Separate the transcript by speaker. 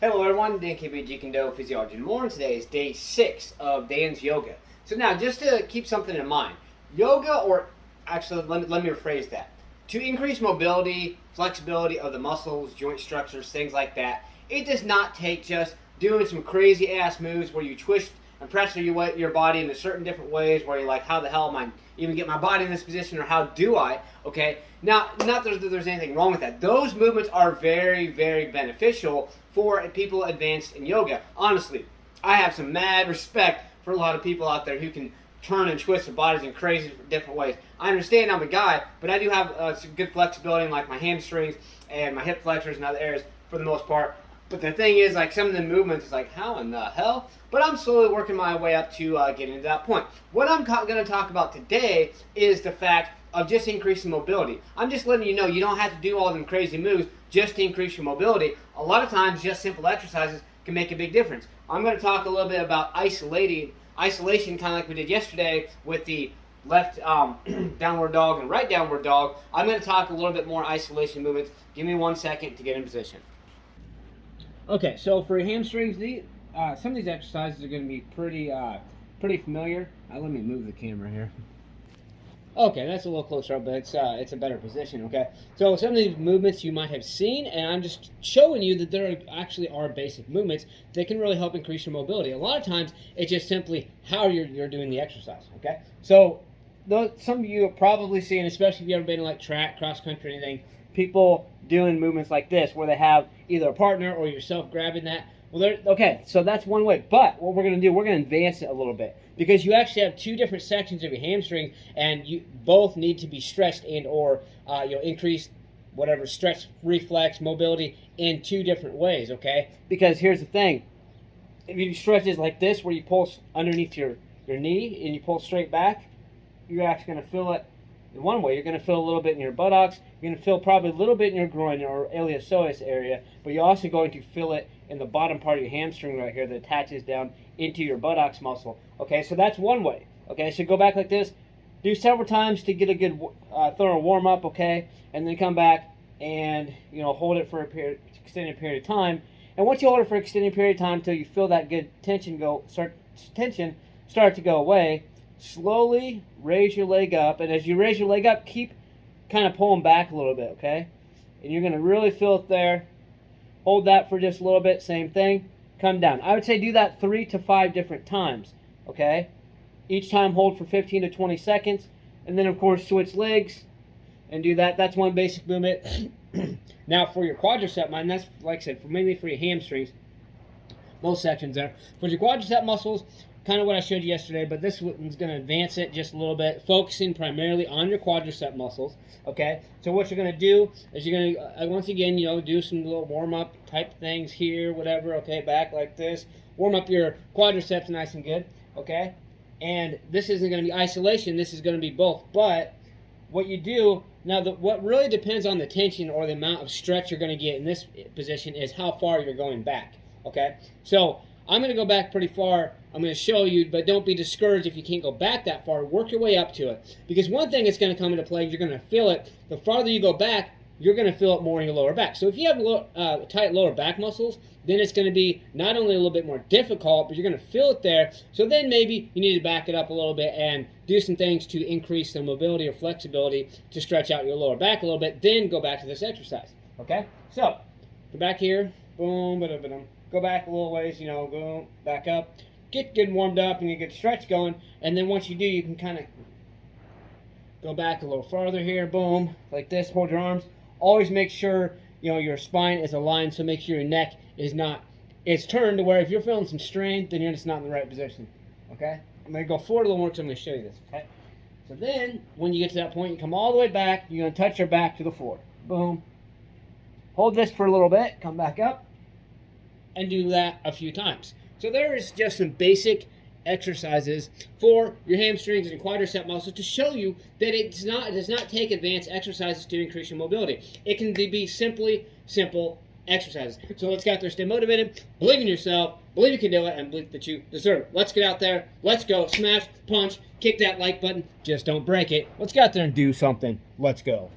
Speaker 1: Hello everyone, Dan KB Jeet Kune Physiology and More, and today is day 6 of Dan's Yoga. So now, just to keep something in mind, yoga, or actually let me rephrase that. To increase mobility, flexibility of the muscles, joint structures, things like that, it does not take just doing some crazy ass moves where you twist and press your body in a certain different ways where you're like, how the hell am I even get my body in this position, or how do I? Okay, now, not that there's anything wrong with that. Those movements are very, very beneficial for people advanced in yoga. Honestly, I have some mad respect for a lot of people out there who can turn and twist their bodies in crazy different ways. I understand I'm a guy, but I do have some good flexibility in like my hamstrings and my hip flexors and other areas for the most part. But the thing is, like, some of the movements is like, how in the hell? But I'm slowly working my way up to getting to that point. What I'm going to talk about today is the fact of just increasing mobility. I'm just letting you know you don't have to do all them crazy moves just to increase your mobility. A lot of times, just simple exercises can make a big difference. I'm going to talk a little bit about isolation, kind of like we did yesterday with the left downward dog and right downward dog. I'm going to talk a little bit more isolation movements. Give me 1 second to get in position. Okay, so for hamstrings, some of these exercises are going to be pretty familiar. Let me move the camera here. Okay, that's a little closer up, but it's a better position, okay? So some of these movements you might have seen, and I'm just showing you that there actually are basic movements that can really help increase your mobility. A lot of times, it's just simply how you're doing the exercise, okay? So some of you have probably seen, especially if you've ever been in like track, cross country, anything, people doing movements like this where they have either a partner or yourself grabbing that. Well, okay, so that's one way. But what we're going to do, we're going to advance it a little bit because you actually have two different sections of your hamstring, and you both need to be stretched and or increase whatever stretch, reflex, mobility in two different ways. Okay, because here's the thing: if you stretch it like this, where you pull underneath your knee and you pull straight back, you're actually going to feel it. In one way, you're going to feel a little bit in your buttocks. You're going to feel probably a little bit in your groin or iliopsoas area, but you're also going to feel it in the bottom part of your hamstring right here that attaches down into your buttocks muscle. Okay, so that's one way. Okay, so go back like this. Do several times to get a good thorough warm up. Okay, and then come back and hold it for extended period of time. And once you hold it for an extended period of time until you feel that good tension start to go away. Slowly raise your leg up, and as you raise your leg up, keep kind of pulling back a little bit, okay? And you're going to really feel it there. Hold that for just a little bit, same thing. Come down. I would say do that 3 to 5 different times, okay? Each time hold for 15 to 20 seconds, and then of course switch legs and do that. That's one basic movement. Now for your quadricep, that's like I said, mainly for your hamstrings, most sections there. For your quadricep muscles, kind of what I showed you yesterday, but this one's going to advance it just a little bit, focusing primarily on your quadricep muscles, okay? So what you're going to do is you're going to, once again, do some little warm-up type things here, whatever, okay, back like this. Warm up your quadriceps nice and good, okay? And this isn't going to be isolation, this is going to be both, but what you do, now what really depends on the tension or the amount of stretch you're going to get in this position is how far you're going back, okay? So I'm going to go back pretty far. I'm going to show you, but don't be discouraged if you can't go back that far. Work your way up to it. Because one thing that's going to come into play, you're going to feel it. The farther you go back, you're going to feel it more in your lower back. So if you have tight lower back muscles, then it's going to be not only a little bit more difficult, but you're going to feel it there. So then maybe you need to back it up a little bit and do some things to increase the mobility or flexibility to stretch out your lower back a little bit. Then go back to this exercise. Okay? So, go back here. Boom, ba-da-ba-dum. Go back a little ways, go back up. Get good warmed up and you get stretch going. And then once you do, you can kind of go back a little farther here. Boom, like this. Hold your arms. Always make sure, your spine is aligned. So make sure your neck is it's turned to where if you're feeling some strain, then you're just not in the right position. Okay? I'm going to go forward a little more because I'm going to show you this. Okay? So then, when you get to that point, you come all the way back. You're going to touch your back to the floor. Boom. Hold this for a little bit. Come back up. And do that a few times. So there is just some basic exercises for your hamstrings and quadricep muscles to show you that it does not take advanced exercises to increase your mobility. It can be simple exercises. So let's get out there, stay motivated, believe in yourself, believe you can do it, and believe that you deserve it. Let's get out there, let's go, smash, punch, kick that like button, just don't break it. Let's get out there and do something. Let's go.